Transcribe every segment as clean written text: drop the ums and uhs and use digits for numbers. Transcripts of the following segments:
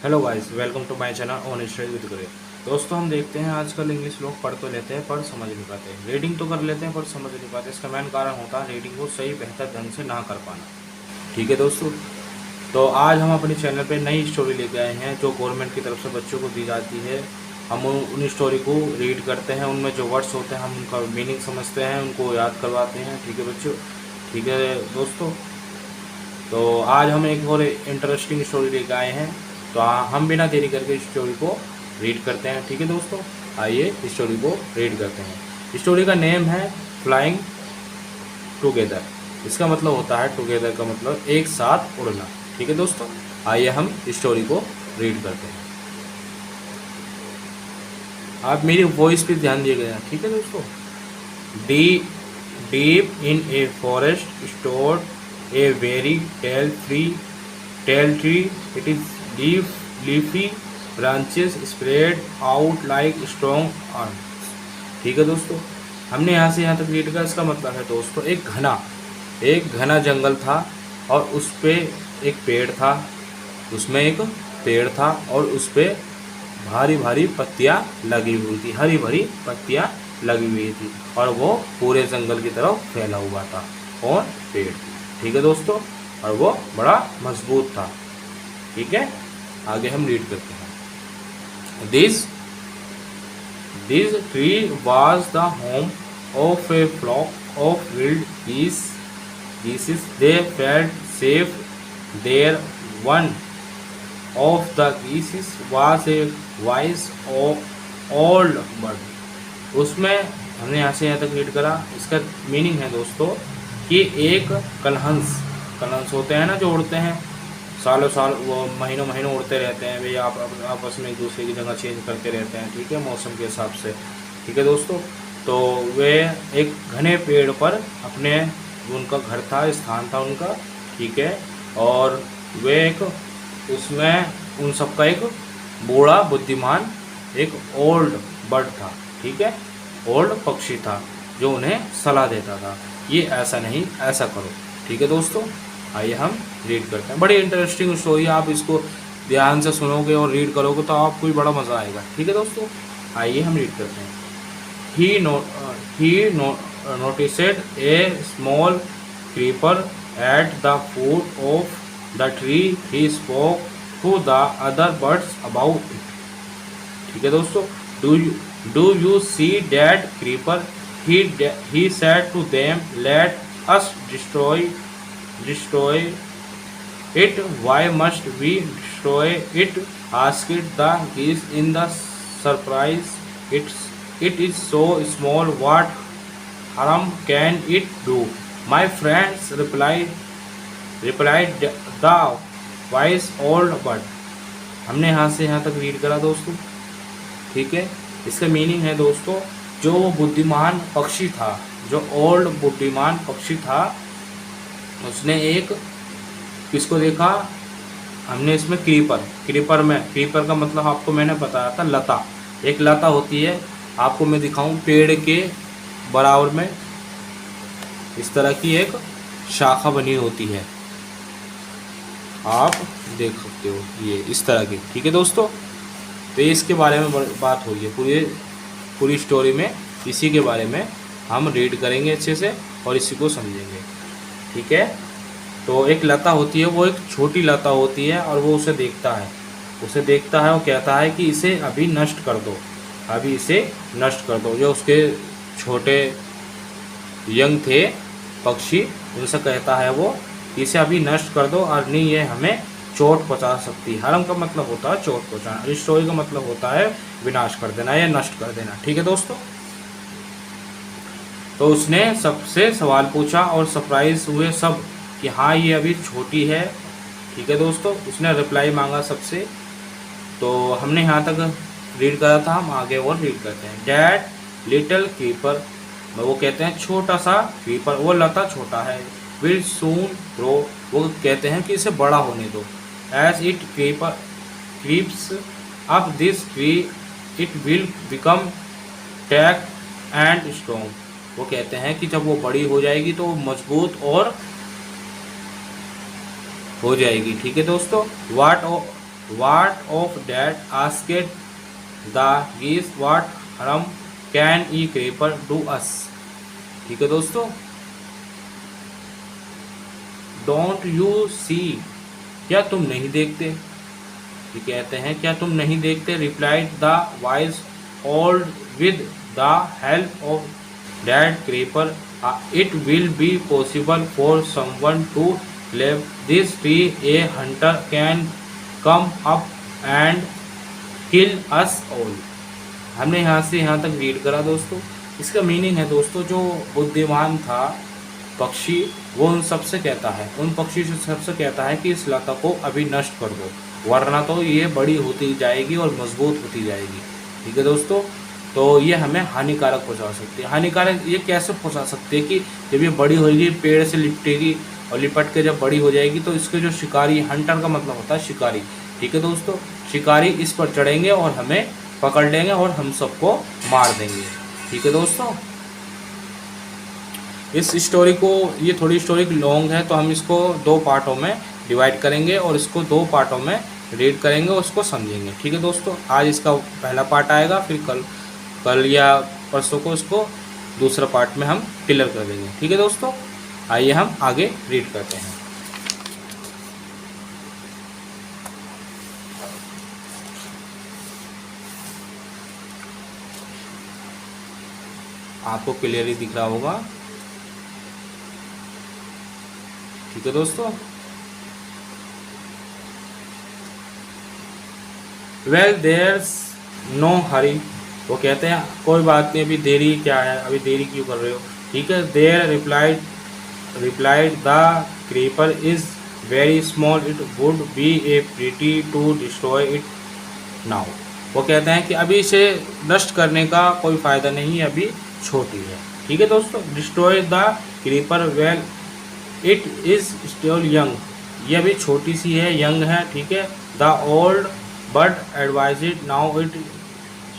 Hello guys, welcome to my channel on study with guru. दोस्तों, हम देखते हैं आजकल इंग्लिश लोग पढ़ तो लेते हैं पर समझ नहीं पाते। रीडिंग तो कर लेते हैं पर समझ नहीं पाते। इसका मेन कारण होता है रीडिंग को सही बेहतर ढंग से ना कर पाना। ठीक है दोस्तों, तो आज हम अपने चैनल पे नई स्टोरी लेके आए हैं जो गवर्नमेंट की तरफ से बच्चों को दी जाती है। हम उन स्टोरी को रीड करते हैं, उनमें जो वर्ड्स होते हैं हम उनका मीनिंग समझते हैं, उनको याद करवाते हैं। ठीक है बच्चों, ठीक है दोस्तों। तो आज हम एक और इंटरेस्टिंग स्टोरी लेकर आए हैं। तो हम बिना देरी करके स्टोरी को रीड करते हैं। ठीक है दोस्तों, आइए स्टोरी को रीड करते हैं। स्टोरी का नेम है फ्लाइंग टुगेदर। इसका मतलब होता है टुगेदर का मतलब एक साथ उड़ना। ठीक है दोस्तों, आइए हम स्टोरी को रीड करते हैं। आप मेरी वॉइस पे ध्यान दिएगा। ठीक है दोस्तों। D deep in a forest stored a very tall tree. It is leafy branches spread out like strong arms. ठीक है दोस्तों, हमने यहाँ से यहाँ तक रीड किया। इसका मतलब है दोस्तों एक घना जंगल था और उस पे एक पेड़ था। उसमें एक पेड़ था और उस पे भारी भारी पत्तियाँ लगी हुई थी, हरी भरी पत्तियाँ लगी हुई थी और वो पूरे जंगल की तरफ फैला हुआ था। और पेड़, ठीक है दोस्तों, और वो बड़ा मजबूत था। ठीक है, आगे हम रीड करते हैं। This tree was the home of a flock of wild geese. They felt safe there. One of the geese was a wise old bird. उसमें हमने यहाँ से यहाँ तक रीड करा। इसका मीनिंग है दोस्तों कि एक कलहंस होते हैं ना जो उड़ते हैं सालों साल, वो महीनों महीनों उड़ते रहते हैं भैया, आपस में एक दूसरे की जगह चेंज करते रहते हैं। ठीक है, मौसम के हिसाब से। ठीक है दोस्तों, तो वे एक घने पेड़ पर अपने, उनका घर था, स्थान था उनका। ठीक है, और वे एक उसमें उन सबका एक बूढ़ा बुद्धिमान एक ओल्ड बर्ड था। ठीक है, ओल्ड पक्षी था जो उन्हें सलाह देता था, ये ऐसा नहीं ऐसा करो। ठीक है दोस्तों, आइए हम रीड करते हैं। बड़ी इंटरेस्टिंग स्टोरी, आप इसको ध्यान से सुनोगे और रीड करोगे तो आपको भी बड़ा मज़ा आएगा। ठीक है दोस्तों, आइए हम रीड करते हैं। ही noticed a small creeper at the foot of the tree. He spoke to the other birds about it. ठीक है दोस्तों, do you see that creeper? He said to them, let us destroy it. Why must we destroy it? Asked the geese in the surprise. It is so small, what harm can it do? My friends, replied the wise old bird. हमने यहाँ से यहाँ तक read करा दोस्तों। ठीक है, इसका मीनिंग है दोस्तों, जो बुद्धिमान पक्षी था, जो ओल्ड बुद्धिमान पक्षी था, उसने एक किसको देखा? हमने इसमें क्रीपर का मतलब आपको मैंने बताया था लता। एक लता होती है, आपको मैं दिखाऊं, पेड़ के बराबर में इस तरह की एक शाखा बनी होती है, आप देख सकते हो, ये इस तरह की। ठीक है दोस्तों, तो इसके बारे में बात हुई है पूरी स्टोरी में, इसी के बारे में हम रीड करेंगे अच्छे से और इसी को समझेंगे। ठीक है, तो एक लता होती है, वो एक छोटी लता होती है और वो उसे देखता है, वो कहता है कि इसे अभी नष्ट कर दो, जो उसके छोटे यंग थे पक्षी, उनसे कहता है वो, इसे अभी नष्ट कर दो और नहीं ये हमें चोट पहुंचा सकती है। हरम का मतलब होता है चोट पहुंचाना, डिस्ट्रॉय का मतलब होता है विनाश कर देना या नष्ट कर देना। ठीक है दोस्तों, तो उसने सबसे सवाल पूछा और सरप्राइज हुए सब कि हाँ ये अभी छोटी है। ठीक है दोस्तों, उसने रिप्लाई मांगा सबसे। तो हमने यहाँ तक रीड करा था, हम आगे और रीड करते हैं। डैट लिटिल क्रीपर, वो कहते हैं छोटा सा क्रीपर, वो लता छोटा है। विल सून ग्रो, वो कहते हैं कि इसे बड़ा होने दो। As it creeps up this tree it will become thick and strong, वो कहते हैं कि जब वो बड़ी हो जाएगी तो मजबूत और हो जाएगी। ठीक है दोस्तों, What of that asked the geese, what harm can a creeper do us? ठीक है दोस्तों, डोंट यू सी, क्या तुम नहीं देखते, ये कहते हैं क्या तुम नहीं देखते, replied the wise old with the help of that creeper it will be possible for someone to live this tree, a hunter can come up and kill us all. हमने यहाँ से यहाँ तक रीड करा दोस्तों। इसका मीनिंग है दोस्तों, जो बुद्धिमान था पक्षी वो उन सबसे कहता है, उन पक्षी से सबसे कहता है कि इस लता को अभी नष्ट कर दो, वरना तो ये बड़ी होती जाएगी और मजबूत होती जाएगी। ठीक है दोस्तों, तो ये हमें हानिकारक पहुंचा सकती है। हानिकारक ये कैसे पहुंचा सकती है कि जब ये बड़ी होगी पेड़ से लिपटेगी और लिपट के जब बड़ी हो जाएगी तो इसके जो शिकारी, हंटर का मतलब होता है शिकारी। ठीक है दोस्तों, शिकारी इस पर चढ़ेंगे और हमें पकड़ लेंगे और हम सबको मार देंगे। ठीक है दोस्तों, इस स्टोरी को, ये थोड़ी स्टोरी लॉन्ग है तो हम इसको 2 पार्टों में डिवाइड करेंगे और इसको 2 पार्टों में रीड करेंगे और उसको समझेंगे। ठीक है दोस्तों, आज इसका पहला पार्ट आएगा, फिर कल या परसों को इसको दूसरा पार्ट में हम क्लियर कर देंगे। ठीक है दोस्तों, आइए हम आगे रीड करते हैं। आपको क्लियरली दिख रहा होगा। ठीक है दोस्तों, वेल देयर्स नो हरी, वो कहते हैं कोई बात नहीं, अभी देरी क्या है, अभी देरी क्यों कर रहे हो। ठीक है, there replied the creeper is very small, it would be a pretty to destroy it now. वो कहते हैं कि अभी इसे नष्ट करने का कोई फ़ायदा नहीं है, अभी छोटी है। ठीक है दोस्तों, destroy the creeper, well it is still young, ये अभी छोटी सी है, यंग है। ठीक है, the old but advised now it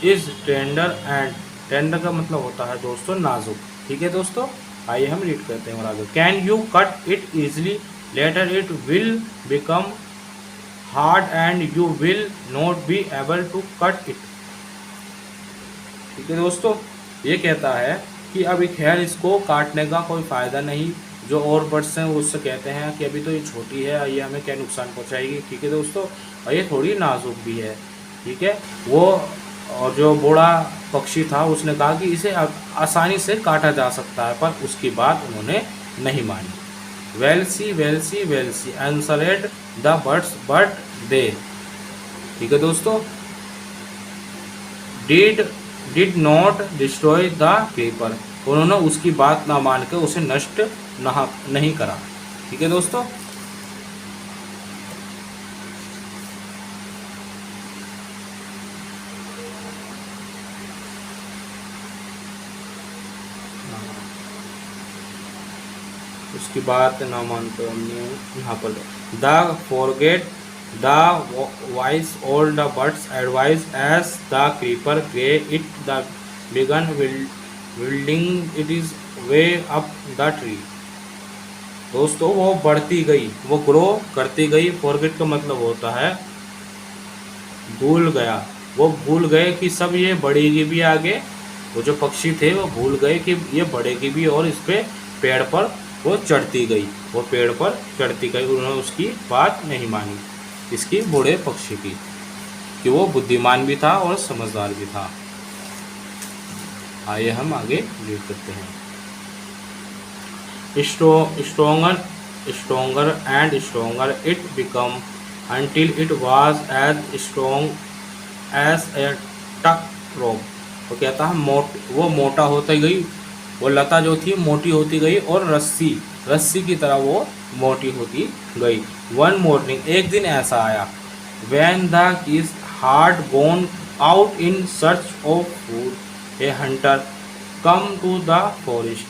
is tender, and tender का मतलब होता है दोस्तों नाजुक। ठीक है दोस्तों, आइए हम रीड करते हैं और आगे। Can you cut it easily, later it will become hard and you will not be able to cut it. ठीक है दोस्तों, ये कहता है कि अभी खैर इसको काटने का कोई फ़ायदा नहीं। जो और बर्ड्स हैं वो उससे कहते हैं कि अभी तो ये छोटी है, ये हमें क्या नुकसान पहुंचाएगी। ठीक है दोस्तों, और ये थोड़ी नाजुक भी है। ठीक है, वो और जो बूढ़ा पक्षी था उसने कहा कि इसे आसानी से काटा जा सकता है, पर उसकी बात उन्होंने नहीं मानी। वेलसी वेलसी वेलसी आंसरेड द बर्ड्स बट दे। ठीक है दोस्तों, did not destroy the creeper, उन्होंने उसकी बात ना मान के उसे नष्ट नहीं करा। ठीक है दोस्तों, उसकी बात ना मानते हमने यहाँ पर the forget the voice all the birds advise as the creeper grew it the began building it is way up the tree. दोस्तों, वो बढ़ती गई, वो ग्रो करती गई। फॉरगेट का मतलब होता है भूल गया, वो भूल गए कि सब ये बढ़ेगी भी आगे। वो जो पक्षी थे वो भूल गए कि ये बढ़ेगी भी, और इस पे पेड़ पर वो चढ़ती गई, वो पेड़ पर चढ़ती गई। उन्होंने उसकी बात नहीं मानी, इसकी बूढ़े पक्षी की, कि वो बुद्धिमान भी था और समझदार भी था। आइए हम आगे रीड करते हैं। Stronger and stronger it become until it was as strong as a tuck rope। वो कहता है वो मोटा होती गई, वो लता जो थी मोटी होती गई और रस्सी की तरह वो मोटी होती गई। वन मॉर्निंग, एक दिन ऐसा आया, when the geese had gone out in search of food, a hunter come to the forest।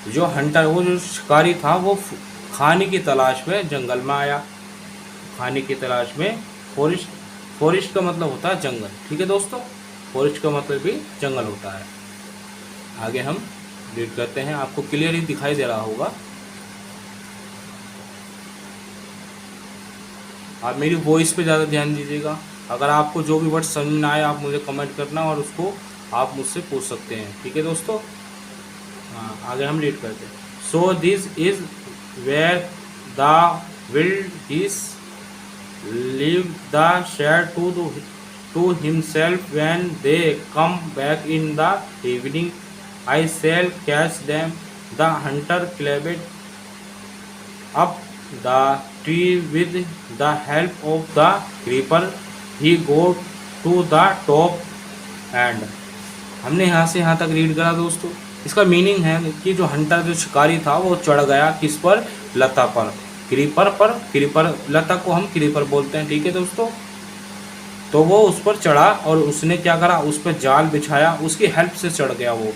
जो हंटर, वो जो शिकारी था, वो खाने की तलाश में जंगल में आया। खाने की तलाश में, फॉरेस्ट का मतलब होता है जंगल। ठीक है दोस्तों, फॉरेस्ट का मतलब भी जंगल होता है। आगे हम रीड करते हैं, आपको क्लियर ही दिखाई दे रहा होगा। आप मेरी वॉइस पे ज़्यादा ध्यान दीजिएगा। अगर आपको जो भी वर्ड समझ में ना आए आप मुझे कमेंट करना और उसको आप मुझसे पूछ सकते हैं। ठीक है दोस्तों, हाँ आगे हम रीड करते हैं। So this is where the wild is leave the shed to himself when they come back in the evening. I shall catch them. The hunter climbed up the tree with the help of the creeper. He got to the top and हमने यहाँ से यहाँ तक read करा दोस्तों। इसका meaning है कि जो हंटर जो शिकारी था वो चढ़ गया किस पर, लता पर, क्रीपर पर। क्रीपर, लता को हम क्रीपर बोलते हैं। ठीक है दोस्तों, तो वो उस पर चढ़ा और उसने क्या करा, उस पर जाल बिछाया, उसकी हेल्प से चढ़ गया वो,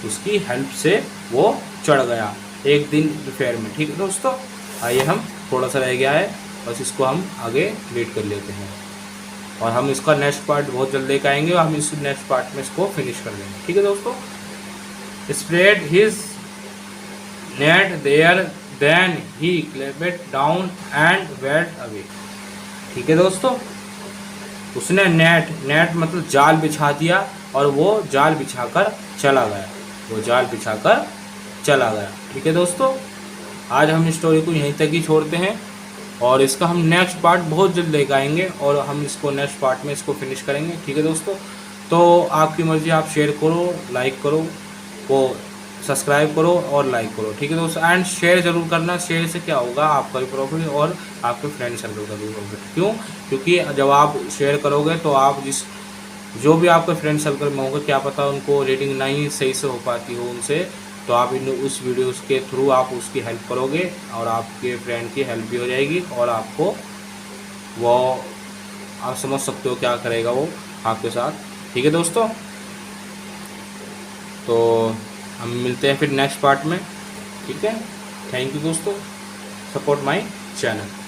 उसकी हेल्प से वो चढ़ गया एक दिन दोपहर में। ठीक है दोस्तों, आइए हम थोड़ा सा रह गया है बस इसको हम आगे रीड कर लेते हैं और हम इसका नेक्स्ट पार्ट बहुत जल्द लेकर आएंगे और हम इस नेक्स्ट पार्ट में इसको फिनिश कर देंगे। ठीक है दोस्तों, spread his net there then he clambered down and wait away. ठीक है दोस्तों, उसने नेट मतलब जाल बिछा दिया और वो जाल बिछाकर चला गया, वो जाल बिछाकर चला गया। ठीक है दोस्तों, आज हम स्टोरी को यहीं तक ही छोड़ते हैं और इसका हम नेक्स्ट पार्ट बहुत जल्द लेकर आएंगे और हम इसको नेक्स्ट पार्ट में इसको फिनिश करेंगे। ठीक है दोस्तों, तो आपकी मर्ज़ी, आप शेयर करो, लाइक करो, वो सब्सक्राइब करो और लाइक करो। ठीक है दोस्तों, एंड शेयर ज़रूर करना। शेयर से क्या होगा, आपका भी प्रॉफिट और आपके फ्रेंड सर्कल का भी प्रॉफिट। क्यों? क्योंकि जब आप शेयर करोगे तो आप जो भी आपके फ्रेंड सर्कल में होंगे, क्या पता उनको रीडिंग नहीं सही से हो पाती हो उनसे, तो आप उस वीडियोस के थ्रू आप उसकी हेल्प करोगे और आपके फ्रेंड की हेल्प भी हो जाएगी और आपको वो आप समझ सकते हो क्या करेगा वो आपके साथ। ठीक है दोस्तों, तो हम मिलते हैं फिर नेक्स्ट पार्ट में। ठीक है, थैंक यू दोस्तों, सपोर्ट माय चैनल।